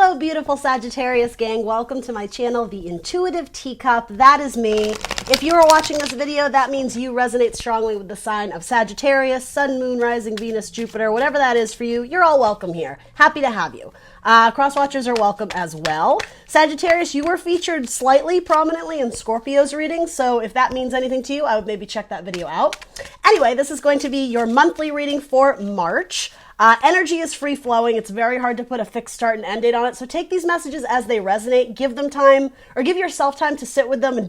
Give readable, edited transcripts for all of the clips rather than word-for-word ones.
Hello, beautiful Sagittarius gang. Welcome to my channel, The Intuitive Teacup. That is me. If you are watching this video, that means you resonate strongly with the sign of Sagittarius, Sun, Moon, Rising, Venus, Jupiter, whatever that is for you. You're all welcome here. Happy to have you. Cross-watchers are welcome as well. Sagittarius, you were featured slightly prominently in Scorpio's reading, so if that means anything to you, I would maybe check that video out. Anyway, this is going to be your monthly reading for March. Energy is free-flowing. It's very hard to put a fixed start and end date on it, so take these messages as they resonate. Give them time, or give yourself time to sit with them and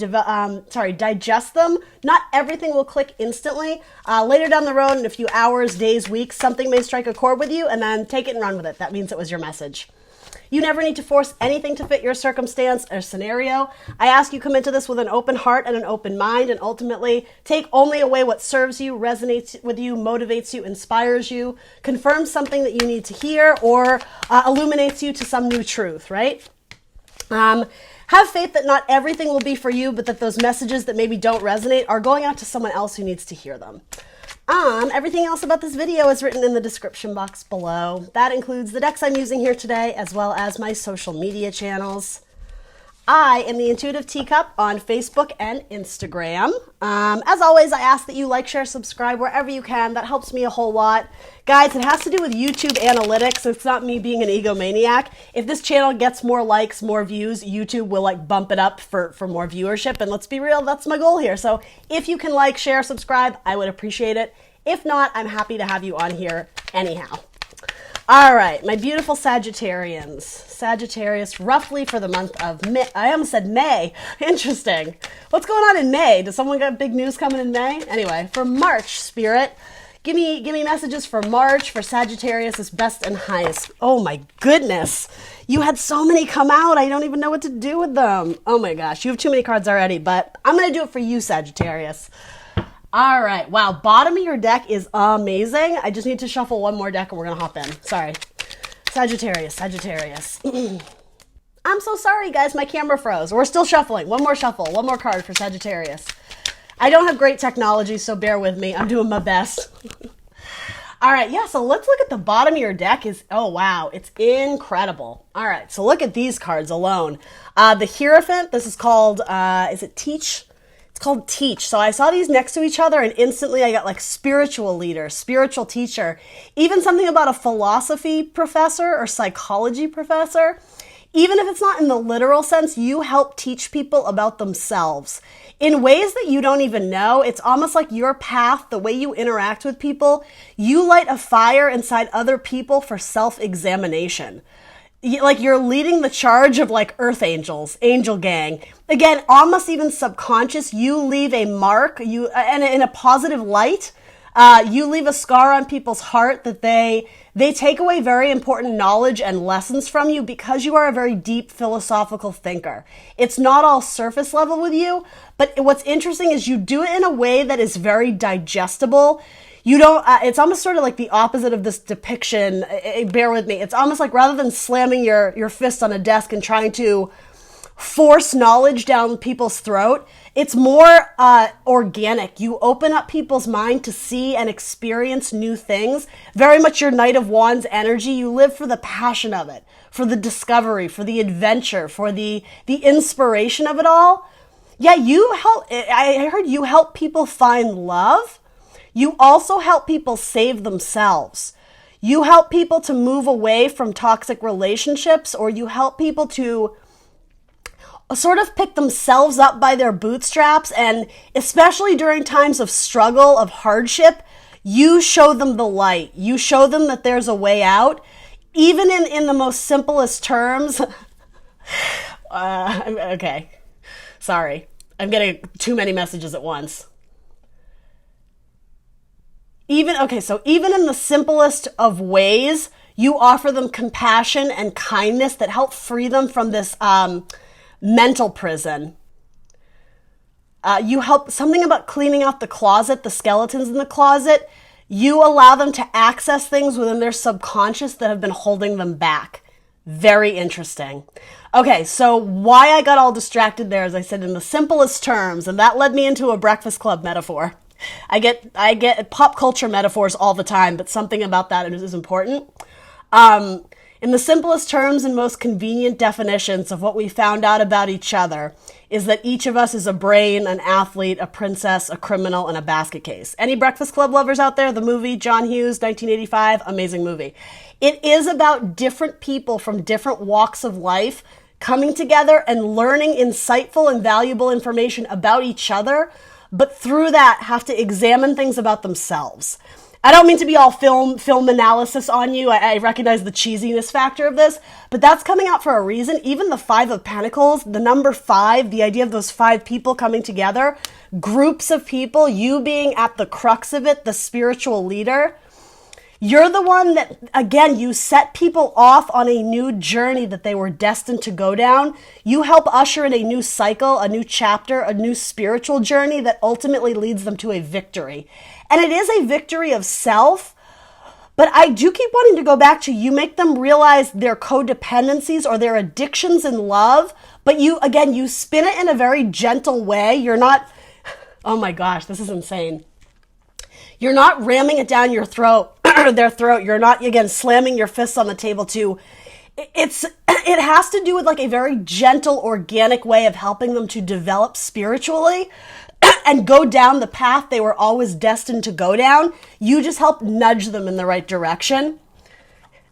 digest them. Not everything will click instantly. Later down the road, in a few hours, days, weeks, something may strike a chord with you, and then take it and run with it. That means it was your message. You never need to force anything to fit your circumstance or scenario. I ask you come into this with an open heart and an open mind, and ultimately take only away what serves you, resonates with you, motivates you, inspires you, confirms something that you need to hear, or illuminates you to some new truth, right? Have faith that not everything will be for you, but that those messages that maybe don't resonate are going out to someone else who needs to hear them. Everything else about this video is written in the description box below. That includes the decks I'm using here today, as well as my social media channels. I am the Intuitive Teacup on Facebook and Instagram. As always, I ask that you like, share, subscribe wherever you can. That helps me a whole lot. Guys, it has to do with YouTube analytics. It's not me being an egomaniac. If this channel gets more likes, more views, YouTube will bump it up for more viewership. And let's be real, that's my goal here. So if you can like, share, subscribe, I would appreciate it. If not, I'm happy to have you on here anyhow. All right, my beautiful Sagittarians. Sagittarius, roughly for the month of May. I almost said May. Interesting. What's going on in May? Does someone got big news coming in May? Anyway, for March, Spirit, give me messages for March for Sagittarius' best and highest. Oh my goodness. You had so many come out. I don't even know what to do with them. Oh my gosh, you have too many cards already, but I'm going to do it for you, Sagittarius. All right. Wow. Bottom of your deck is amazing. I just need to shuffle one more deck and we're going to hop in. Sorry. Sagittarius. I'm so sorry, guys. My camera froze. We're still shuffling. One more shuffle. One more card for Sagittarius. I don't have great technology, so bear with me. I'm doing my best. All right. Yeah. So let's look at the bottom of your deck. Oh, wow. It's incredible. All right. So look at these cards alone. The Hierophant. This is called, is it Teach? It's called Teach. So I saw these next to each other and instantly I got like spiritual leader, spiritual teacher, even something about a philosophy professor or psychology professor. Even if it's not in the literal sense, you help teach people about themselves in ways that you don't even know. It's almost like your path, the way you interact with people, you light a fire inside other people for self-examination. Like you're leading the charge of like earth angels, angel gang. Again, almost even subconscious, you leave a mark, and in a positive light, you leave a scar on people's heart that they take away very important knowledge and lessons from you because you are a very deep philosophical thinker. It's not all surface level with you, but what's interesting is you do it in a way that is very digestible. You don't, it's almost sort of like the opposite of this depiction. Bear with me. It's almost like rather than slamming your fist on a desk and trying to force knowledge down people's throat, it's more organic. You open up people's mind to see and experience new things. Very much your Knight of Wands energy. You live for the passion of it, for the discovery, for the adventure, for the inspiration of it all. Yeah, I heard you help people find love. You also help people save themselves. You help people to move away from toxic relationships, or you help people to sort of pick themselves up by their bootstraps. And especially during times of struggle, of hardship, you show them the light. You show them that there's a way out, even in the most simplest terms. Okay. Sorry. I'm getting too many messages at once. Even in the simplest of ways, you offer them compassion and kindness that help free them from this mental prison. You help something about cleaning out the closet, the skeletons in the closet. You allow them to access things within their subconscious that have been holding them back. Very interesting. Okay, so why I got all distracted there, as I said, in the simplest terms, and that led me into a Breakfast Club metaphor. I get pop culture metaphors all the time, but something about that is important. In the simplest terms and most convenient definitions of what we found out about each other is that each of us is a brain, an athlete, a princess, a criminal, and a basket case. Any Breakfast Club lovers out there? The movie, John Hughes, 1985, amazing movie. It is about different people from different walks of life coming together and learning insightful and valuable information about each other, but through that have to examine things about themselves. I don't mean to be all film analysis on you. I recognize the cheesiness factor of this, but that's coming out for a reason. Even the Five of Pentacles, the number 5, the idea of those 5 people coming together, groups of people, you being at the crux of it, the spiritual leader. You're the one that, again, you set people off on a new journey that they were destined to go down. You help usher in a new cycle, a new chapter, a new spiritual journey that ultimately leads them to a victory. And it is a victory of self, but I do keep wanting to go back to you make them realize their codependencies or their addictions in love, but you spin it in a very gentle way. You're not, oh my gosh, this is insane. You're not ramming it down your throat, their throat. You're not, again, slamming your fists on the table too. It has to do with like a very gentle, organic way of helping them to develop spiritually and go down the path they were always destined to go down. You just help nudge them in the right direction.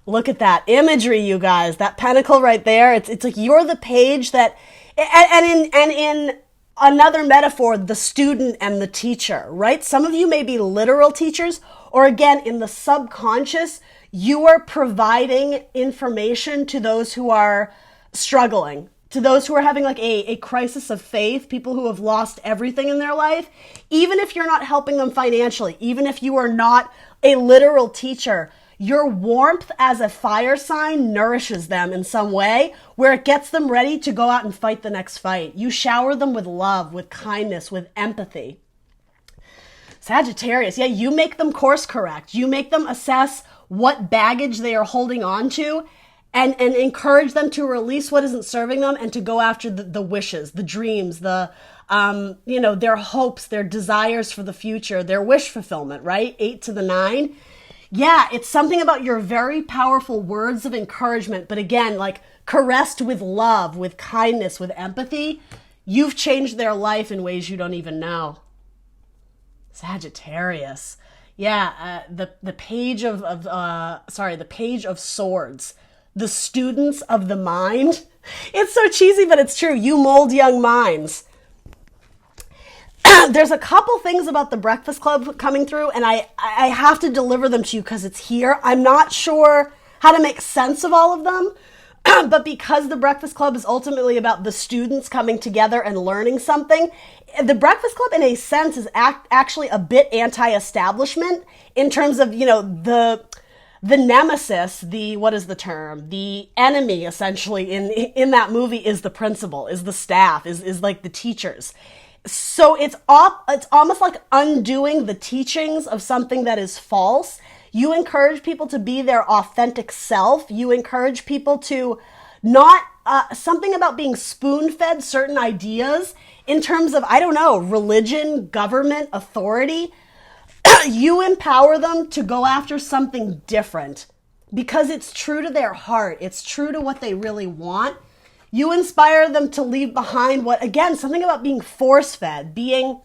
Look at that imagery, you guys. That pentacle right there. It's like you're the page that, and in another metaphor, the student and the teacher, right? Some of you may be literal teachers, or again, in the subconscious, you are providing information to those who are struggling, to those who are having like a crisis of faith, people who have lost everything in their life. Even if you're not helping them financially, even if you are not a literal teacher, your warmth as a fire sign nourishes them in some way where it gets them ready to go out and fight the next fight. You shower them with love, with kindness, with empathy. Sagittarius, yeah, you make them course correct. You make them assess what baggage they are holding on to and encourage them to release what isn't serving them and to go after the wishes, the dreams, their hopes, their desires for the future, their wish fulfillment, right? 8 to the 9. Yeah, it's something about your very powerful words of encouragement, but again, like caressed with love, with kindness, with empathy, you've changed their life in ways you don't even know. Sagittarius. Yeah, the page the page of swords, the students of the mind. It's so cheesy, but it's true. You mold young minds. There's a couple things about the Breakfast Club coming through, and I have to deliver them to you because it's here. I'm not sure how to make sense of all of them, but because the Breakfast Club is ultimately about the students coming together and learning something, the Breakfast Club, in a sense, is actually a bit anti-establishment in terms of, the nemesis, the enemy, essentially, in that movie is the principal, is the staff, is like the teachers. So it's almost like undoing the teachings of something that is false. You encourage people to be their authentic self. You encourage people to not, something about being spoon-fed certain ideas in terms of, religion, government, authority. You empower them to go after something different because it's true to their heart. It's true to what they really want. You inspire them to leave behind something about being force-fed, being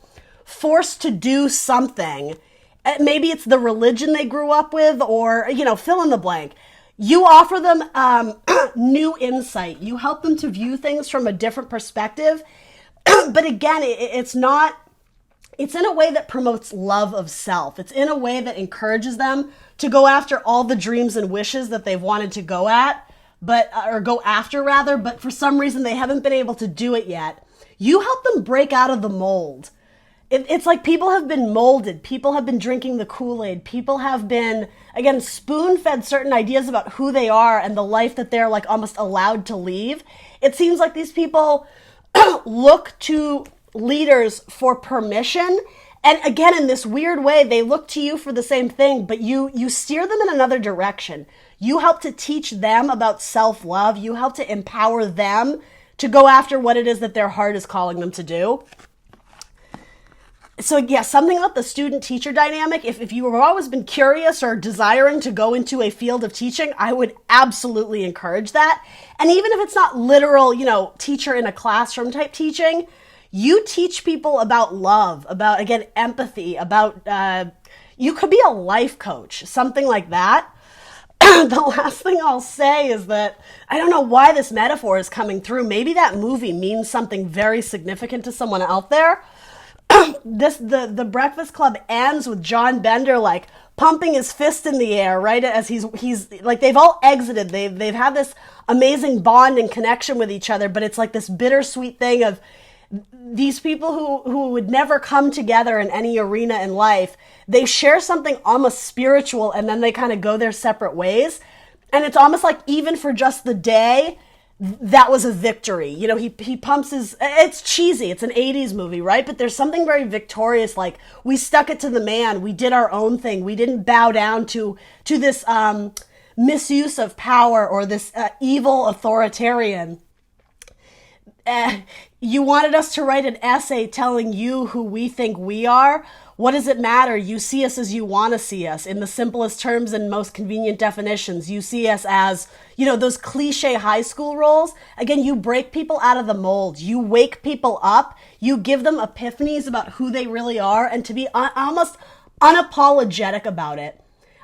forced to do something. Maybe it's the religion they grew up with or, fill in the blank. You offer them new insight. You help them to view things from a different perspective. But again, it's in a way that promotes love of self. It's in a way that encourages them to go after all the dreams and wishes that they've wanted to go after, but for some reason they haven't been able to do it yet. You help them break out of the mold. It's like people have been molded. People have been drinking the Kool-Aid. People have been, again, spoon-fed certain ideas about who they are and the life that they're like almost allowed to leave. It seems like these people look to leaders for permission. And again, in this weird way, they look to you for the same thing, but you steer them in another direction. You help to teach them about self-love. You help to empower them to go after what it is that their heart is calling them to do. So yeah, something about the student-teacher dynamic, if you have always been curious or desiring to go into a field of teaching, I would absolutely encourage that. And even if it's not literal, teacher in a classroom type teaching, you teach people about love, about, again, empathy, about, you could be a life coach, something like that. The last thing I'll say is that I don't know why this metaphor is coming through. Maybe that movie means something very significant to someone out there. The Breakfast Club ends with John Bender like pumping his fist in the air, right? As he's like, they've all exited. They've had this amazing bond and connection with each other, but it's like this bittersweet thing of these people who would never come together in any arena in life. They share something almost spiritual, and then they kind of go their separate ways. And it's almost like even for just the day, that was a victory. He pumps it's cheesy. It's an 80s movie, right? But there's something very victorious. Like, we stuck it to the man. We did our own thing. We didn't bow down to this misuse of power or this evil authoritarian. You wanted us to write an essay telling you who we think we are. What does it matter? You see us as you want to see us. In the simplest terms and most convenient definitions, you see us as, those cliche high school roles. Again, you break people out of the mold. You wake people up. You give them epiphanies about who they really are, and to be almost unapologetic about it.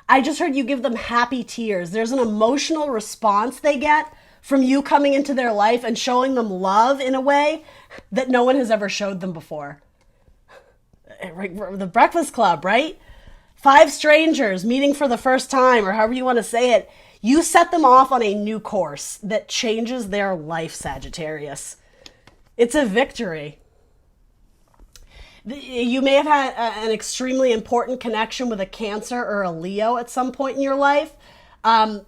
I just heard you give them happy tears. There's an emotional response they get from you coming into their life and showing them love in a way that no one has ever showed them before. The Breakfast Club, right? 5 strangers meeting for the first time, or however you want to say it. You set them off on a new course that changes their life, Sagittarius. It's a victory. You may have had an extremely important connection with a Cancer or a Leo at some point in your life.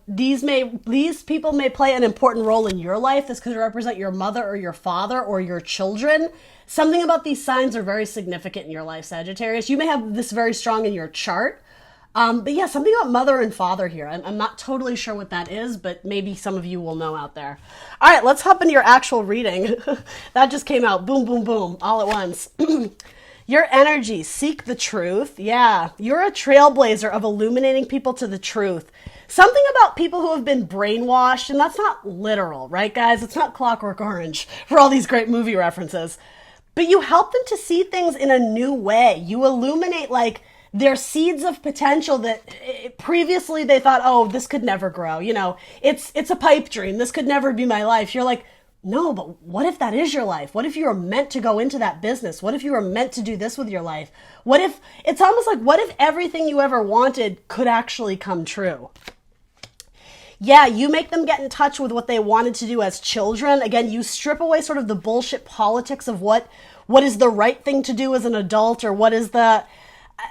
These people may play an important role in your life. This could represent your mother or your father or your children. Something about these signs are very significant in your life, Sagittarius. You may have this very strong in your chart. But yeah, something about mother and father here. I'm not totally sure what that is, but maybe some of you will know out there. All right, let's hop into your actual reading. That just came out. Boom, boom, boom, all at once. Your energy, seek the truth. Yeah, you're a trailblazer of illuminating people to the truth. Something about people who have been brainwashed, and that's not literal, right, guys? It's not Clockwork Orange for all these great movie references. But you help them to see things in a new way. You illuminate, like, their seeds of potential that previously they thought, oh, this could never grow. It's a pipe dream. This could never be my life. You're like, no, but what if that is your life? What if you were meant to go into that business? What if you were meant to do this with your life? What if, it's almost like, what if everything you ever wanted could actually come true? Yeah, you make them get in touch with what they wanted to do as children. Again, you strip away sort of the bullshit politics of what is the right thing to do as an adult, or what is the...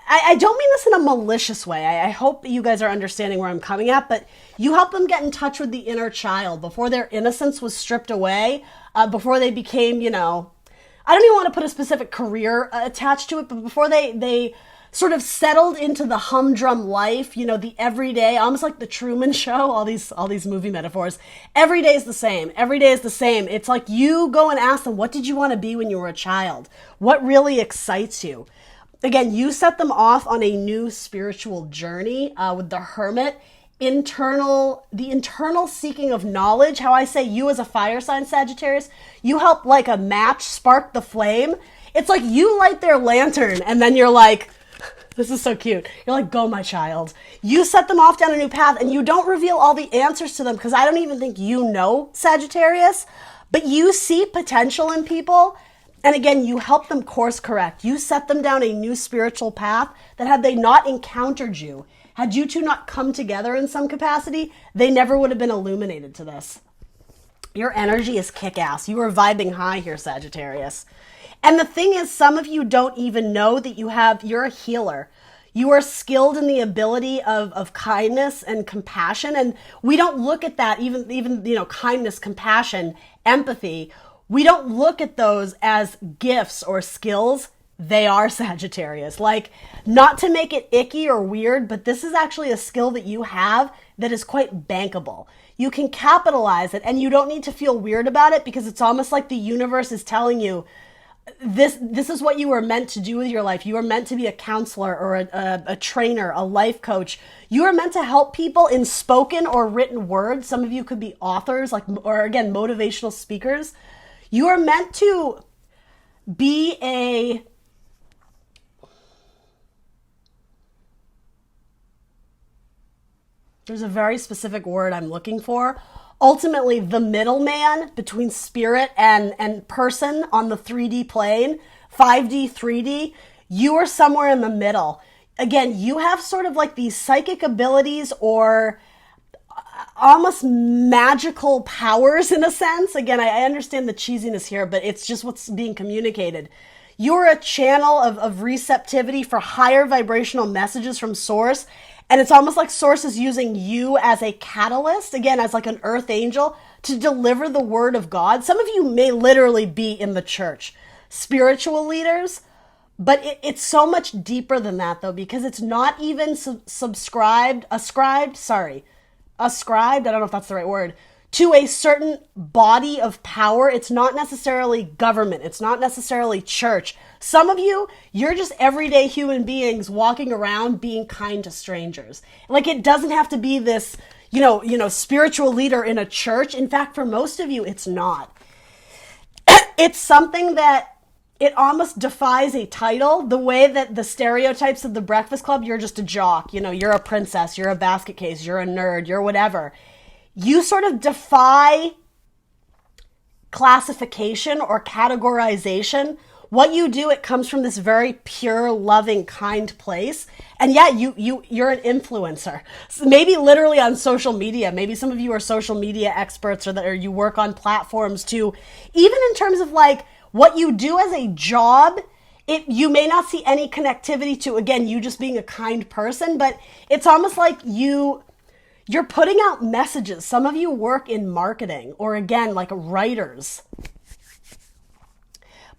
I don't mean this in a malicious way. I hope you guys are understanding where I'm coming at, but you help them get in touch with the inner child before their innocence was stripped away, before they became, I don't even want to put a specific career attached to it, but before they sort of settled into the humdrum life, the everyday, almost like the Truman Show, all these movie metaphors. Every day is the same. Every day is the same. It's like you go and ask them, what did you want to be when you were a child? What really excites you? Again, you set them off on a new spiritual journey with the Hermit, the internal seeking of knowledge. How I say you as a fire sign, Sagittarius, you help like a match spark the flame. It's like you light their lantern and then you're like, this is so cute. You're like, go, my child. You set them off down a new path, and you don't reveal all the answers to them because I don't even think you know, Sagittarius, but you see potential in people. And again, you help them course correct. You set them down a new spiritual path that had they not encountered you, had you two not come together in some capacity, they never would have been illuminated to this. Your energy is kick-ass. You are vibing high here, Sagittarius. And the thing is, some of you don't even know that you're a healer. You are skilled in the ability of kindness and compassion. And we don't look at that, even kindness, compassion, empathy. We don't look at those as gifts or skills. They are, Sagittarius. Like, not to make it icky or weird, but this is actually a skill that you have that is quite bankable. You can capitalize it, and you don't need to feel weird about it because it's almost like the universe is telling you, this is what you were meant to do with your life. You were meant to be a counselor or a trainer, a life coach. You are meant to help people in spoken or written words. Some of you could be authors, like, or again, motivational speakers. You are meant to be there's a very specific word I'm looking for. Ultimately, the middleman between spirit and person on the 3D plane, 5D, 3D, you are somewhere in the middle. Again, you have sort of like these psychic abilities or almost magical powers in a sense. Again, I understand the cheesiness here, but it's just what's being communicated. You're a channel of receptivity for higher vibrational messages from source. And it's almost like source is using you as a catalyst, again, as like an earth angel to deliver the word of God. Some of you may literally be in the church, spiritual leaders, but it's so much deeper than that though, because it's not even ascribed, I don't know if that's the right word, to a certain body of power. It's not necessarily government. It's not necessarily church. Some of you, you're just everyday human beings walking around being kind to strangers. Like, it doesn't have to be this, spiritual leader in a church. In fact, for most of you, it's not. It's something that it almost defies a title. The way that the stereotypes of the Breakfast Club, you're just a jock, you're a princess, you're a basket case, you're a nerd, you're whatever. You sort of defy classification or categorization. What you do, it comes from this very pure, loving, kind place. And yeah, you're an influencer. So maybe literally on social media. Maybe some of you are social media experts or you work on platforms too. Even in terms of like what you do as a job, you may not see any connectivity to, again, you just being a kind person, but it's almost like you're putting out messages. Some of you work in marketing or again, like writers.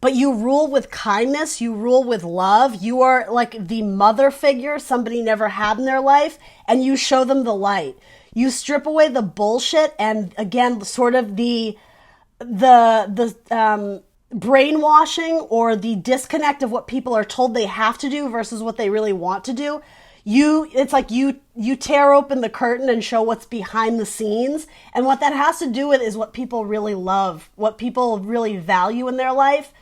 But you rule with kindness, you rule with love. You are like the mother figure somebody never had in their life, and you show them the light. You strip away the bullshit and again, sort of the brainwashing or the disconnect of what people are told they have to do versus what they really want to do. It's like you tear open the curtain and show what's behind the scenes. And what that has to do with is what people really love, what people really value in their life.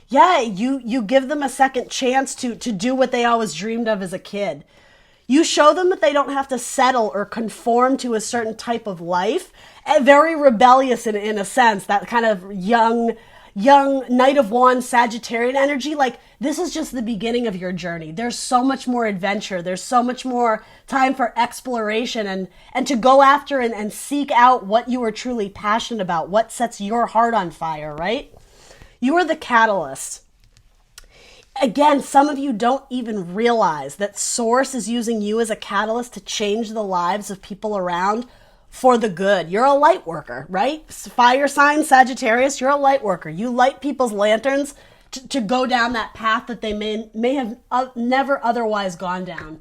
Yeah, you give them a second chance to do what they always dreamed of as a kid. You show them that they don't have to settle or conform to a certain type of life. And very rebellious in a sense, that kind of young Knight of Wands Sagittarian energy. Like, this is just the beginning of your journey. There's so much more adventure. There's so much more time for exploration and to go after and seek out what you are truly passionate about, what sets your heart on fire, right? You are the catalyst. Again, some of you don't even realize that Source is using you as a catalyst to change the lives of people around for the good. You're a light worker, right? Fire sign Sagittarius, you're a light worker. You light people's lanterns to go down that path that they may have never otherwise gone down.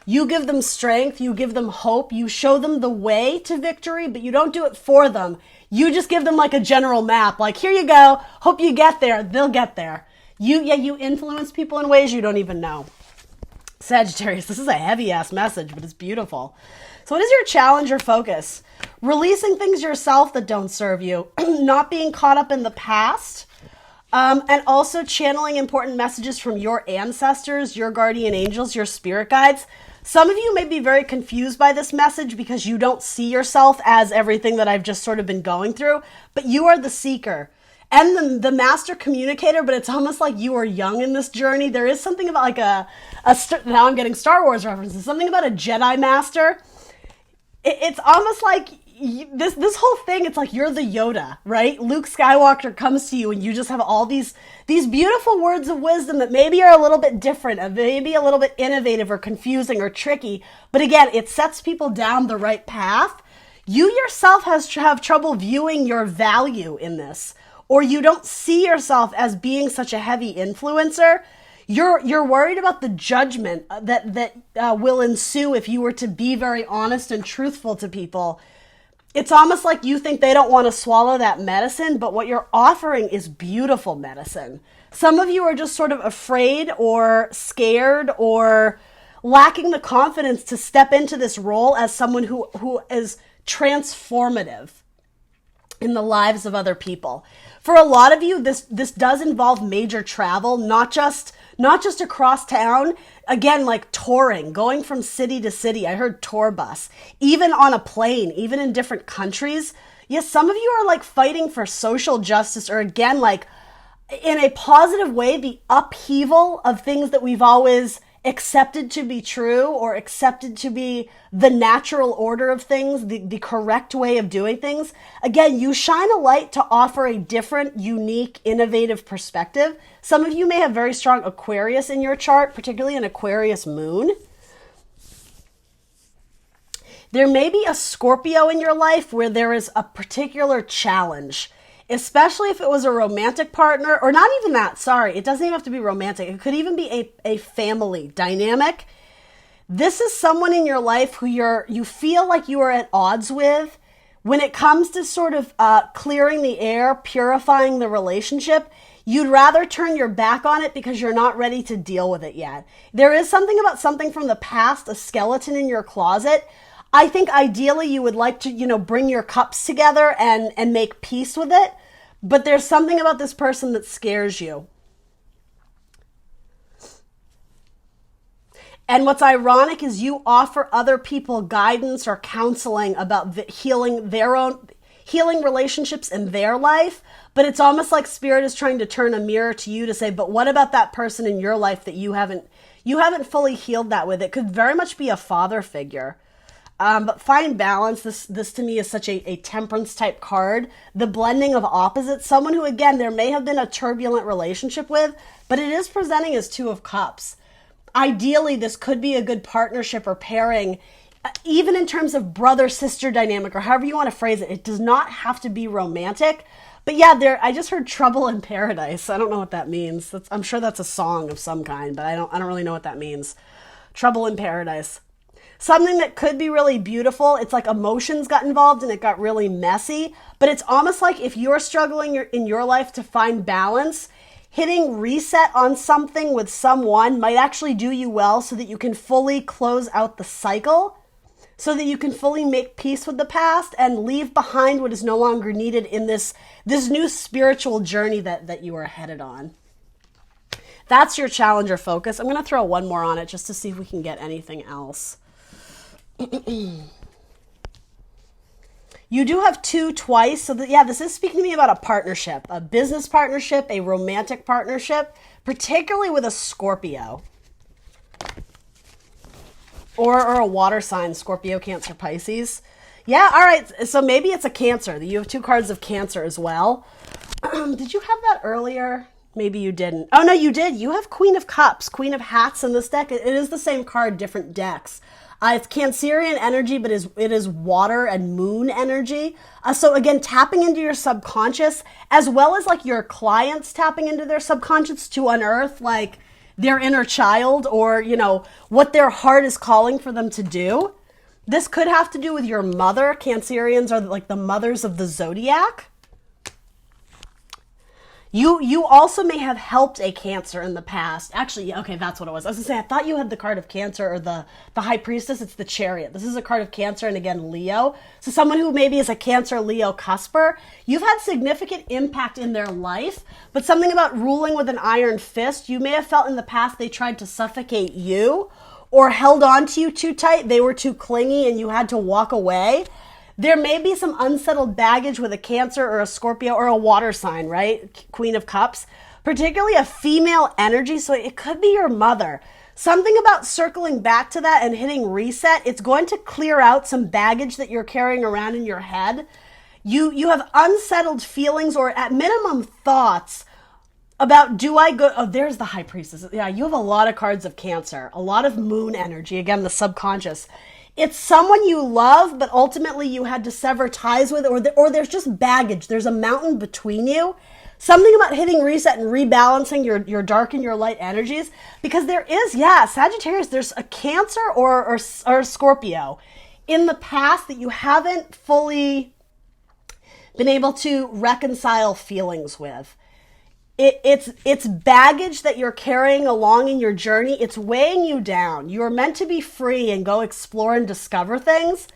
You give them strength, you give them hope, you show them the way to victory, but you don't do it for them. You just give them like a general map, like, here you go, hope you get there, they'll get there. You influence people in ways you don't even know. Sagittarius, this is a heavy-ass message, but it's beautiful. So what is your challenge or focus? Releasing things yourself that don't serve you, not being caught up in the past, and also channeling important messages from your ancestors, your guardian angels, your spirit guides. Some of you may be very confused by this message because you don't see yourself as everything that I've just sort of been going through, but you are the seeker and the master communicator, but it's almost like you are young in this journey. There is something about like now I'm getting Star Wars references, something about a Jedi master. It's almost like this whole thing, it's like you're the Yoda, right? Luke Skywalker comes to you and you just have all these beautiful words of wisdom that maybe are a little bit different, maybe a little bit innovative or confusing or tricky. But again, it sets people down the right path. You yourself have trouble viewing your value in this, or you don't see yourself as being such a heavy influencer. You're worried about the judgment that will ensue if you were to be very honest and truthful to people. It's almost like you think they don't want to swallow that medicine, but what you're offering is beautiful medicine. Some of you are just sort of afraid or scared or lacking the confidence to step into this role as someone who is transformative in the lives of other people. For a lot of you, this does involve major travel, not just across town. Again, like touring, going from city to city. I heard tour bus, even on a plane, even in different countries. Yes, some of you are like fighting for social justice, or again, like in a positive way, the upheaval of things that we've always accepted to be true or accepted to be the natural order of things, the correct way of doing things. Again, you shine a light to offer a different, unique, innovative perspective. Some of you may have very strong Aquarius in your chart, particularly an Aquarius moon. There may be a Scorpio in your life where there is a particular challenge, especially if it was a romantic partner, or not even that, sorry, it doesn't even have to be romantic. It could even be a family dynamic. This is someone in your life who you feel like you are at odds with. When it comes to sort of clearing the air, purifying the relationship, you'd rather turn your back on it because you're not ready to deal with it yet. There is something about something from the past, a skeleton in your closet. I think ideally you would like to, bring your cups together and make peace with it. But there's something about this person that scares you. And what's ironic is you offer other people guidance or counseling about healing relationships in their life. But it's almost like Spirit is trying to turn a mirror to you to say, but what about that person in your life that you haven't fully healed that with? It could very much be a father figure. But find balance. This to me is such a temperance type card. The blending of opposites. Someone who, again, there may have been a turbulent relationship with, but it is presenting as Two of Cups. Ideally, this could be a good partnership or pairing, even in terms of brother-sister dynamic or however you want to phrase it. It does not have to be romantic. But yeah, I just heard Trouble in Paradise. I don't know what that means. I'm sure that's a song of some kind, but I don't really know what that means. Trouble in Paradise. Something that could be really beautiful. It's like emotions got involved and it got really messy. But it's almost like if you're struggling in your life to find balance, hitting reset on something with someone might actually do you well so that you can fully close out the cycle, so that you can fully make peace with the past and leave behind what is no longer needed in this new spiritual journey that you are headed on. That's your challenge or focus. I'm going to throw one more on it just to see if we can get anything else. You do have two twice. So this is speaking to me about a partnership, a business partnership, a romantic partnership, particularly with a Scorpio or a water sign, Scorpio, Cancer, Pisces. Yeah. All right. So maybe it's a Cancer. You have two cards of Cancer as well. Did you have that earlier? Maybe you didn't. Oh, no, you did. You have Queen of Cups, Queen of Hats in this deck. It is the same card, different decks. It's Cancerian energy, but it is water and moon energy. So again, tapping into your subconscious, as well as like your clients tapping into their subconscious to unearth like their inner child or, what their heart is calling for them to do. This could have to do with your mother. Cancerians are like the mothers of the zodiac. You also may have helped a Cancer in the past. Actually, okay, that's what it was. I was going to say, I thought you had the card of Cancer or the High Priestess. It's the Chariot. This is a card of Cancer and again, Leo. So someone who maybe is a Cancer, Leo, cusper. You've had significant impact in their life, but something about ruling with an iron fist. You may have felt in the past they tried to suffocate you or held on to you too tight. They were too clingy and you had to walk away. There may be some unsettled baggage with a Cancer or a Scorpio or a water sign, right? Queen of Cups, particularly a female energy. So it could be your mother. Something about circling back to that and hitting reset. It's going to clear out some baggage that you're carrying around in your head. You have unsettled feelings or at minimum thoughts about do I go, oh, there's the High Priestess. Yeah, you have a lot of cards of Cancer, a lot of moon energy. Again, the subconscious. It's someone you love, but ultimately you had to sever ties with, or there's just baggage. There's a mountain between you. Something about hitting reset and rebalancing your dark and your light energies, because there is, Sagittarius, there's a Cancer or a Scorpio in the past that you haven't fully been able to reconcile feelings with. It's baggage that you're carrying along in your journey. It's weighing you down. You're meant to be free and go explore and discover things.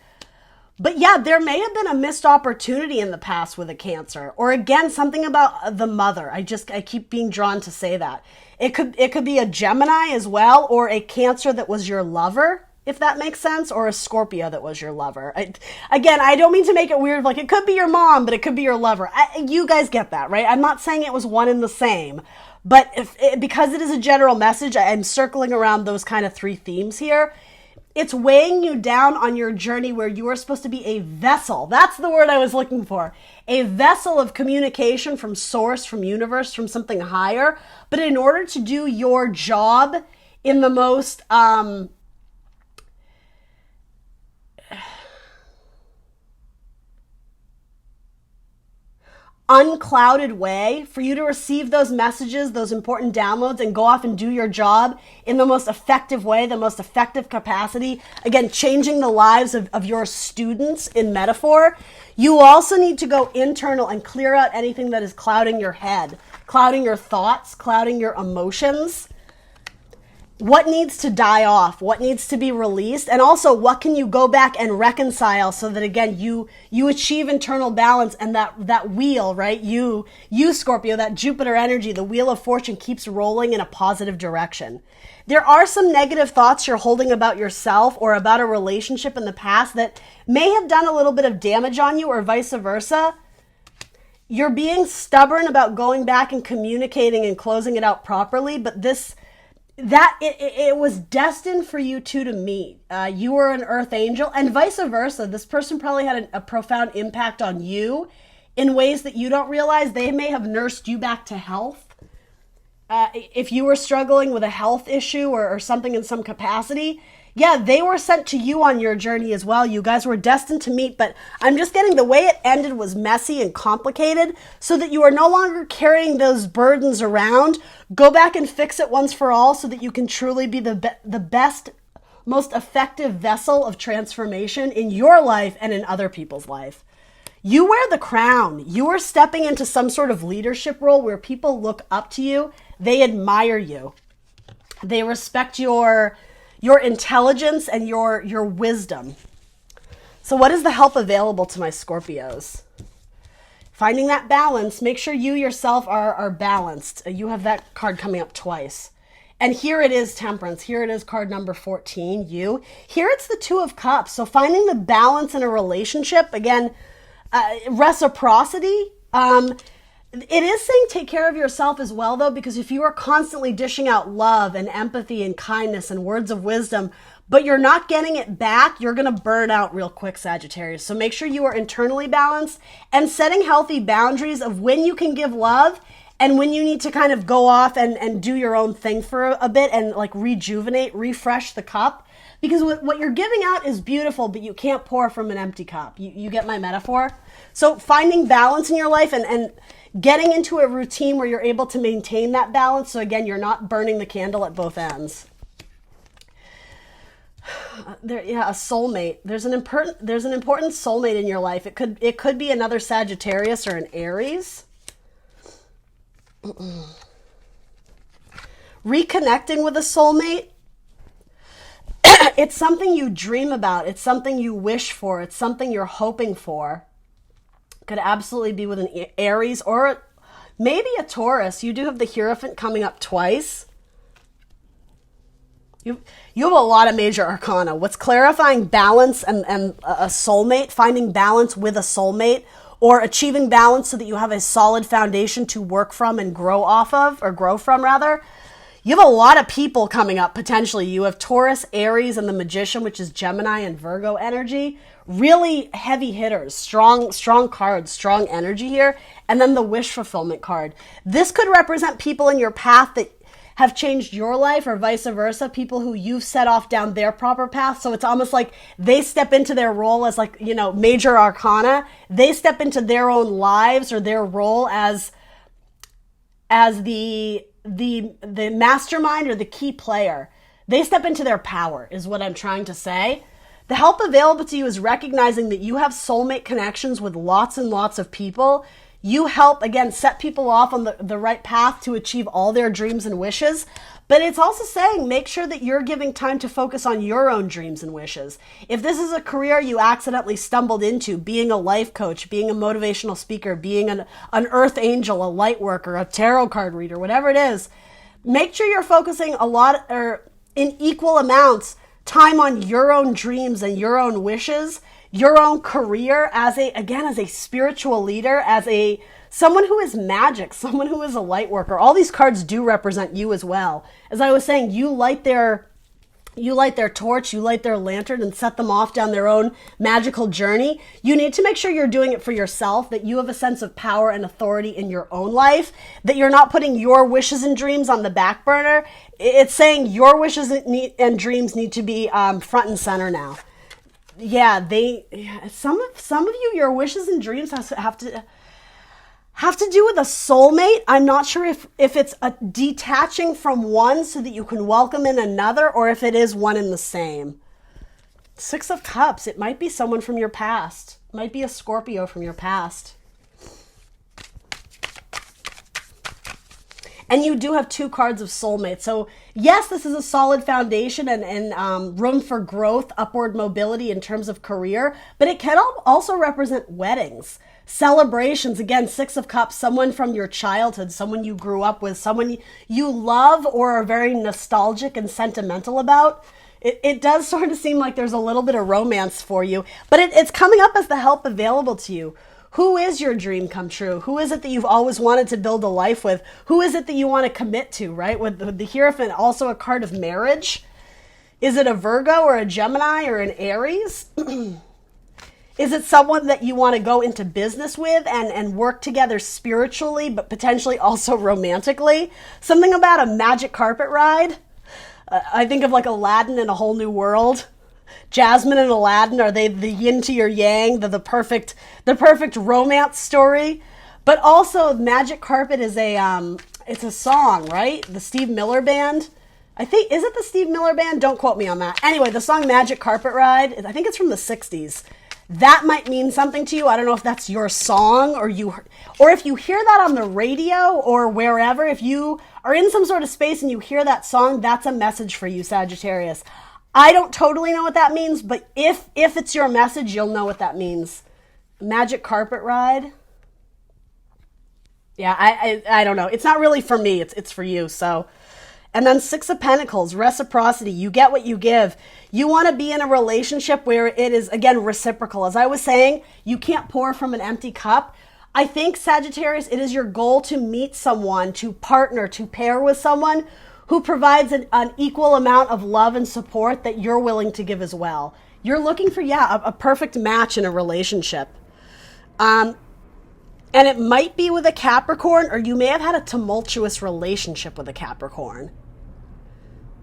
But yeah, there may have been a missed opportunity in the past with a Cancer, or again, something about the mother. I keep being drawn to say that. It could be a Gemini as well, or a Cancer that was your lover, if that makes sense, or a Scorpio that was your lover. Again, I don't mean to make it weird, like it could be your mom, but it could be your lover. You guys get that, right? I'm not saying it was one and the same, but because it is a general message, I'm circling around those kind of three themes here. It's weighing you down on your journey where you are supposed to be a vessel. That's the word I was looking for. A vessel of communication from source, from universe, from something higher. But in order to do your job in the most unclouded way, for you to receive those messages, those important downloads, and go off and do your job in the most effective way, the most effective capacity, again, changing the lives of your students in metaphor, you also need to go internal and clear out anything that is clouding your head, clouding your thoughts, clouding your emotions. What needs to die off? What needs to be released? And also, what can you go back and reconcile so that, again, you achieve internal balance, and that wheel, right? You Scorpio, that Jupiter energy, the wheel of fortune keeps rolling in a positive direction. There are some negative thoughts you're holding about yourself or about a relationship in the past that may have done a little bit of damage on you, or vice versa. You're being stubborn about going back and communicating and closing it out properly, but it was destined for you two to meet. You were an earth angel, and vice versa. This person probably had a profound impact on you in ways that you don't realize. They may have nursed you back to health. If you were struggling with a health issue or something in some capacity, yeah, they were sent to you on your journey as well. You guys were destined to meet, but I'm just getting the way it ended was messy and complicated, so that you are no longer carrying those burdens around. Go back and fix it once for all so that you can truly be the best, most effective vessel of transformation in your life and in other people's life. You wear the crown. You are stepping into some sort of leadership role where people look up to you. They admire you. They respect your intelligence and your wisdom. So what is the help available to my Scorpios? Finding that balance. Make sure you yourself are balanced. You have that card coming up twice. And here it is, Temperance. Here it is, card number 14, you. Here it's the Two of Cups. So finding the balance in a relationship, again, reciprocity. It is saying take care of yourself as well, though, because if you are constantly dishing out love and empathy and kindness and words of wisdom, but you're not getting it back, you're going to burn out real quick, Sagittarius. So make sure you are internally balanced and setting healthy boundaries of when you can give love and when you need to kind of go off and do your own thing for a bit and like rejuvenate, refresh the cup. Because what you're giving out is beautiful, but you can't pour from an empty cup. You get my metaphor? So finding balance in your life and getting into a routine where you're able to maintain that balance. So again, you're not burning the candle at both ends. A soulmate. There's an important soulmate in your life. It could be another Sagittarius or an Aries. Reconnecting with a soulmate. It's something you dream about. It's something you wish for. It's something you're hoping for. Could absolutely be with an Aries or maybe a Taurus. You do have the Hierophant coming up twice. You have a lot of major arcana. What's clarifying balance and a soulmate, finding balance with a soulmate, or achieving balance so that you have a solid foundation to work from and grow off of, or grow from rather. You have a lot of people coming up potentially. You have Taurus, Aries, and the Magician, which is Gemini and Virgo energy. Really heavy hitters, strong cards, strong energy here. And then the wish fulfillment card. This could represent people in your path that have changed your life, or vice versa, people who you've set off down their proper path. So it's almost like they step into their role as major arcana. They step into their own lives or their role as the mastermind or the key player. They step into their power is what I'm trying to say. The help available to you is recognizing that you have soulmate connections with lots and lots of people. You help, again, set people off on the right path to achieve all their dreams and wishes. But it's also saying make sure that you're giving time to focus on your own dreams and wishes. If this is a career you accidentally stumbled into, being a life coach, being a motivational speaker, being an earth angel, a light worker, a tarot card reader, whatever it is, make sure you're focusing a lot or in equal amounts time on your own dreams and your own wishes, your own career as a spiritual leader, as someone who is magic, someone who is a light worker. All these cards do represent you as well. As I was saying, you light their torch, you light their lantern and set them off down their own magical journey. You need to make sure you're doing it for yourself, that you have a sense of power and authority in your own life, that you're not putting your wishes and dreams on the back burner. It's saying your wishes and dreams need to be front and center now. Yeah, some of you, your wishes and dreams have to do with a soulmate. I'm not sure if it's a detaching from one so that you can welcome in another, or if it is one and the same. Six of Cups, it might be someone from your past. It might be a Scorpio from your past. And you do have 2 cards of soulmate. So yes, this is a solid foundation and room for growth, upward mobility in terms of career, but it can also represent weddings, celebrations. Again, 6 of Cups, someone from your childhood, someone you grew up with, someone you love or are very nostalgic and sentimental about. It does sort of seem like there's a little bit of romance for you, but it's coming up as the help available to you. Who is your dream come true? Who is it that you've always wanted to build a life with? Who is it that you want to commit to, right? With the Hierophant, also a card of marriage. Is it a Virgo or a Gemini or an Aries? Is it someone that you want to go into business with and work together spiritually, but potentially also romantically? Something about a magic carpet ride. I think of like Aladdin in A Whole New World. Jasmine and Aladdin, are they the yin to your yang, the perfect romance story? But also Magic Carpet is it's a song, right? The Steve Miller Band. I think, is it the Steve Miller Band? Don't quote me on that. Anyway, the song Magic Carpet Ride, I think it's from the 60s. That might mean something to you. I don't know if that's your song or if you hear that on the radio or wherever. If you are in some sort of space and you hear that song, that's a message for you, Sagittarius. I don't totally know what that means, but if it's your message, you'll know what that means. Magic Carpet Ride. Yeah, I don't know. It's not really for me. It's for you. So, and then 6 of Pentacles, reciprocity. You get what you give. You want to be in a relationship where it is, again, reciprocal. As I was saying, you can't pour from an empty cup. I think, Sagittarius, it is your goal to meet someone, to partner, to pair with someone who provides an equal amount of love and support that you're willing to give as well. You're looking for, a perfect match in a relationship. And it might be with a Capricorn, or you may have had a tumultuous relationship with a Capricorn.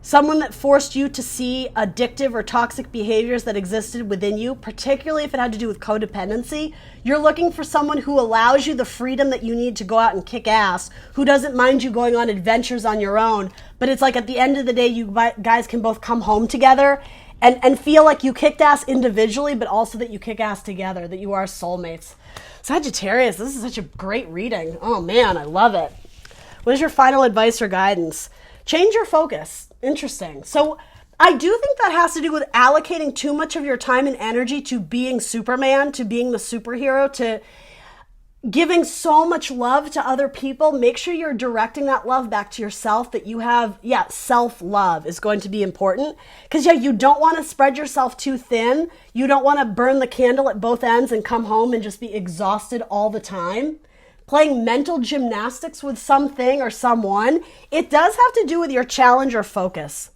Someone that forced you to see addictive or toxic behaviors that existed within you, particularly if it had to do with codependency. You're looking for someone who allows you the freedom that you need to go out and kick ass, who doesn't mind you going on adventures on your own. But it's like at the end of the day, you guys can both come home together and feel like you kicked ass individually, but also that you kick ass together, that you are soulmates. Sagittarius, this is such a great reading. Oh man, I love it. What is your final advice or guidance? Change your focus. Interesting. So I do think that has to do with allocating too much of your time and energy to being Superman, to being the superhero, to giving so much love to other people. Make sure you're directing that love back to yourself, that you have, self-love is going to be important. Because, you don't want to spread yourself too thin. You don't want to burn the candle at both ends and come home and just be exhausted all the time. Playing mental gymnastics with something or someone, it does have to do with your challenge or focus.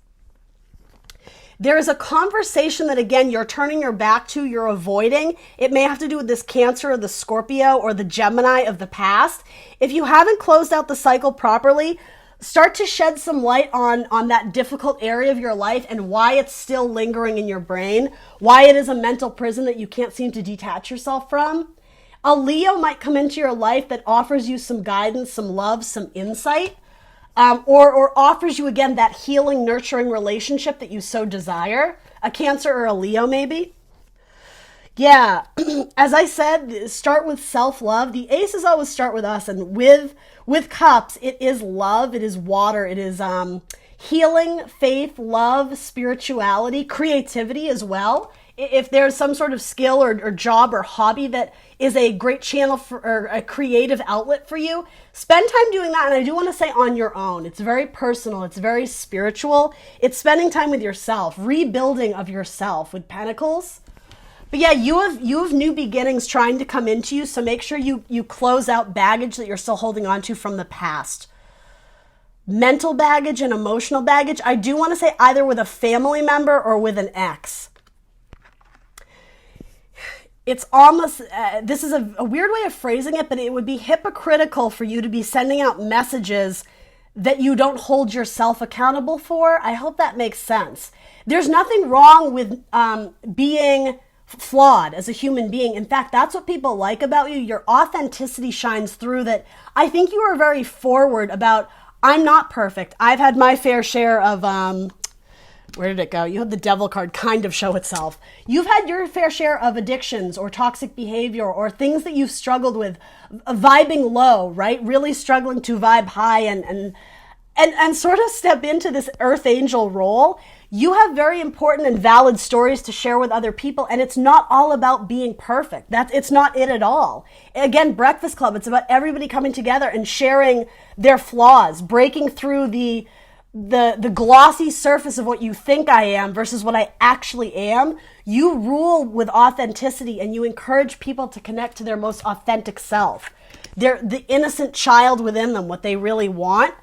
There is a conversation that, again, you're turning your back to, you're avoiding. It may have to do with this Cancer or the Scorpio or the Gemini of the past. If you haven't closed out the cycle properly, start to shed some light on that difficult area of your life and why it's still lingering in your brain, why it is a mental prison that you can't seem to detach yourself from. A Leo might come into your life that offers you some guidance, some love, some insight, or offers you, again, that healing, nurturing relationship that you so desire. A Cancer or a Leo, maybe. Yeah, as I said, start with self-love. The aces always start with us, and with cups, it is love, it is water, it is healing, faith, love, spirituality, creativity as well. If there's some sort of skill or job or hobby that is a great channel for or a creative outlet for you, spend time doing that. And I do want to say on your own. It's very personal. It's very spiritual. It's spending time with yourself, rebuilding of yourself with Pentacles. But yeah, you have new beginnings trying to come into you, so make sure you close out baggage that you're still holding on to from the past. Mental baggage and emotional baggage. I do want to say either with a family member or with an ex. It's almost, this is a weird way of phrasing it, but it would be hypocritical for you to be sending out messages that you don't hold yourself accountable for. I hope that makes sense. There's nothing wrong with being flawed as a human being. In fact, that's what people like about you. Your authenticity shines through that. I think you are very forward about, I'm not perfect. I've had my fair share of, where did it go? You had the devil card kind of show itself. You've had your fair share of addictions or toxic behavior or things that you've struggled with, vibing low, right? Really struggling to vibe high and sort of step into this earth angel role. You have very important and valid stories to share with other people, and it's not all about being perfect. It's not it at all. Again, Breakfast Club, it's about everybody coming together and sharing their flaws, breaking through the glossy surface of what you think I am versus what I actually am. You rule with authenticity, and you encourage people to connect to their most authentic self. They're the innocent child within them, what they really want.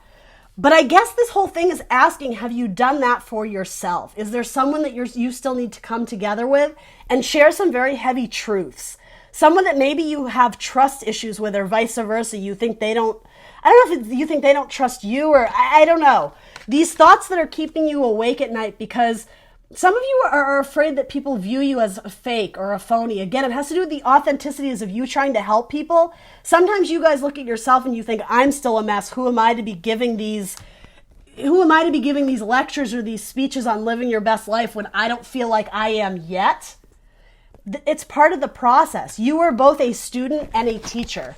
But I guess this whole thing is asking, have you done that for yourself? Is there someone that you still need to come together with and share some very heavy truths? Someone that maybe you have trust issues with, or vice versa. You think they don't, I don't know if you think they don't trust you, or I don't know. These thoughts that are keeping you awake at night, because some of you are afraid that people view you as a fake or a phony. Again, it has to do with the authenticities of you trying to help people. Sometimes you guys look at yourself and you think, I'm still a mess. Who am I to be giving these lectures or these speeches on living your best life when I don't feel like I am yet? It's part of the process. You are both a student and a teacher.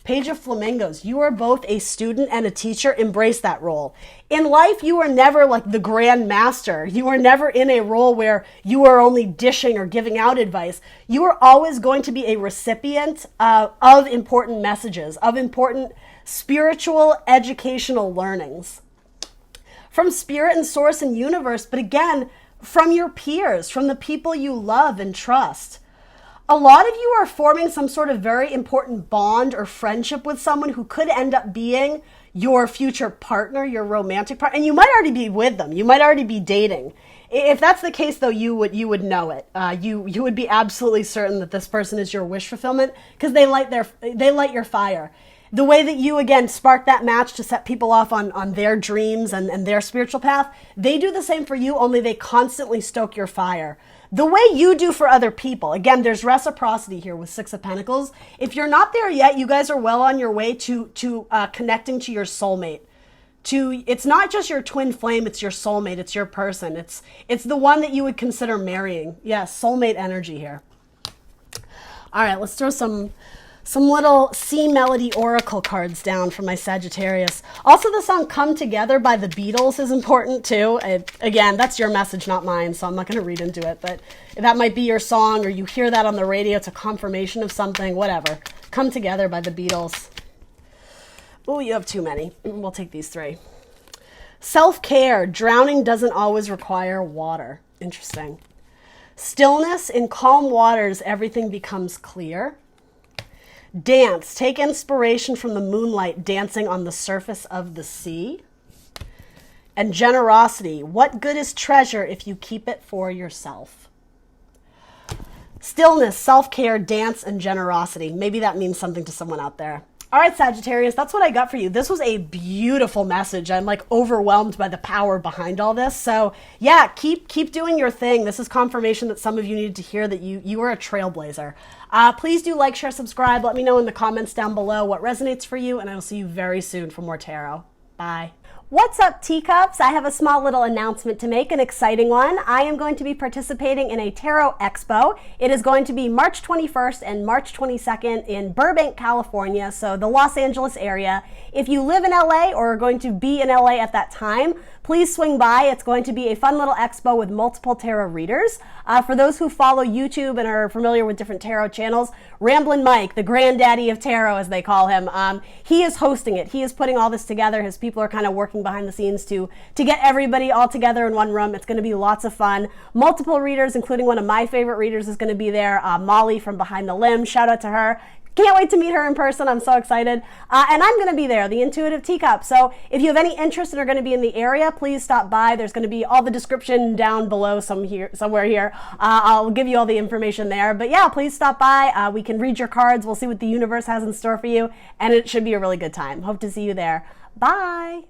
Page of Flamingos, you are both a student and a teacher. Embrace that role. In life, you are never like the grand master. You are never in a role where you are only dishing or giving out advice. You are always going to be a recipient of important messages, of important spiritual, educational learnings from spirit and source and universe, but again, from your peers, from the people you love and trust. A lot of you are forming some sort of very important bond or friendship with someone who could end up being your future partner, your romantic partner, and you might already be with them. You might already be dating. If that's the case, though, you would know it. You would be absolutely certain that this person is your wish fulfillment, because they light your fire. The way that you, again, spark that match to set people off on their dreams and their spiritual path, they do the same for you, only they constantly stoke your fire. The way you do for other people. Again, there's reciprocity here with Six of Pentacles. If you're not there yet, you guys are well on your way to connecting to your soulmate. It's not just your twin flame, it's your soulmate, it's your person. It's the one that you would consider marrying. Yes, soulmate energy here. All right, let's throw some little C Melody Oracle cards down for my Sagittarius. Also, the song Come Together by the Beatles is important too. Again, that's your message, not mine, so I'm not going to read into it, but that might be your song, or you hear that on the radio, it's a confirmation of something, whatever. Come Together by the Beatles. Oh, you have too many. We'll take these three. Self-care. Drowning doesn't always require water. Interesting. Stillness. In calm waters, everything becomes clear. Dance. Take inspiration from the moonlight dancing on the surface of the sea. And generosity. What good is treasure if you keep it for yourself? Stillness, self-care, dance, and generosity. Maybe that means something to someone out there. All right, Sagittarius, that's what I got for you. This was a beautiful message. I'm like overwhelmed by the power behind all this. So yeah, keep doing your thing. This is confirmation that some of you needed to hear that you are a trailblazer. Please do like, share, subscribe. Let me know in the comments down below what resonates for you, and I will see you very soon for more tarot. Bye. What's up, teacups? I have a small little announcement to make, an exciting one. I am going to be participating in a tarot expo. It is going to be March 21st and March 22nd in Burbank, California, so the Los Angeles area. If you live in LA or are going to be in LA at that time, please swing by. It's going to be a fun little expo with multiple tarot readers. For those who follow YouTube and are familiar with different tarot channels, Ramblin Mike, the granddaddy of tarot as they call him, he is hosting it. He is putting all this together. His people are kind of working behind the scenes to get everybody all together in one room. It's going to be lots of fun. Multiple readers, including one of my favorite readers, is going to be there, Molly from Behind the Limb. Shout out to her. Can't wait to meet her in person. I'm so excited. And I'm going to be there, the Intuitive Teacup. So if you have any interest and are going to be in the area, please stop by. There's going to be all the description down below somewhere here. I'll give you all the information there. But yeah, please stop by. We can read your cards. We'll see what the universe has in store for you. And it should be a really good time. Hope to see you there. Bye.